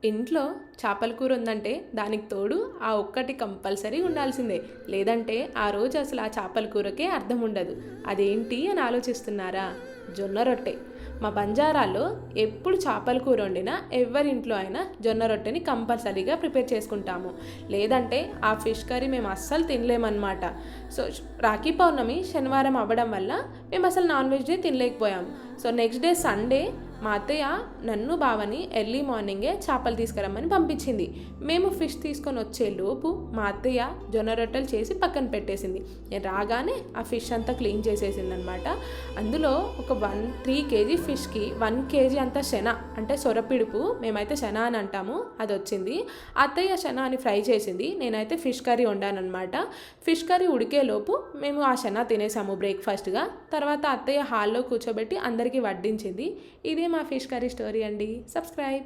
ఇంట్లో చేపల కూర ఉందంటే దానికి తోడు ఆ ఒక్కటి కంపల్సరీ ఉండాల్సిందే. లేదంటే ఆ రోజు అసలు ఆ చేపల కూరకే అర్థం ఉండదు. అదేంటి అని ఆలోచిస్తున్నారా? జొన్న రొట్టె. మా బంజారాలో ఎప్పుడు చేపల కూర వండినా ఎవరింట్లో అయినా జొన్న రొట్టెని కంపల్సరీగా ప్రిపేర్ చేసుకుంటాము. లేదంటే ఆ ఫిష్ కర్రీ మేము అస్సలు తినలేమన్నమాట. సో రాఖీ పౌర్ణమి శనివారం అవ్వడం వల్ల మేము అసలు నాన్ వెజ్ డే తినలేకపోయాము. సో నెక్స్ట్ డే సండే మా అత్తయ్య నన్ను బావని ఎర్లీ మార్నింగే చేపలు తీసుకురమ్మని పంపించింది. మేము ఫిష్ తీసుకొని వచ్చే లోపు మా అత్తయ్య జొన్న రొట్టెలు చేసి పక్కన పెట్టేసింది. నేను రాగానే ఆ ఫిష్ అంతా క్లీన్ చేసేసింది అనమాట. అందులో ఒక 3 kg ఫిష్కి 1 kg అంతా శన, అంటే సొరపిడుపు, మేమైతే శన అని అంటాము, అది వచ్చింది. అత్తయ్య శన అని ఫ్రై చేసింది, నేనైతే ఫిష్ కర్రీ వండానమాట. ఫిష్ కర్రీ ఉడికేలోపు మేము ఆ శన తినేసాము బ్రేక్ఫాస్ట్గా. తర్వాత అత్తయ్య హాల్లో కూర్చోబెట్టి అందరికీ వడ్డించింది. ఇదే మా ఫిష్ కర్రీ స్టోరీ అండి. సబ్స్క్రైబ్.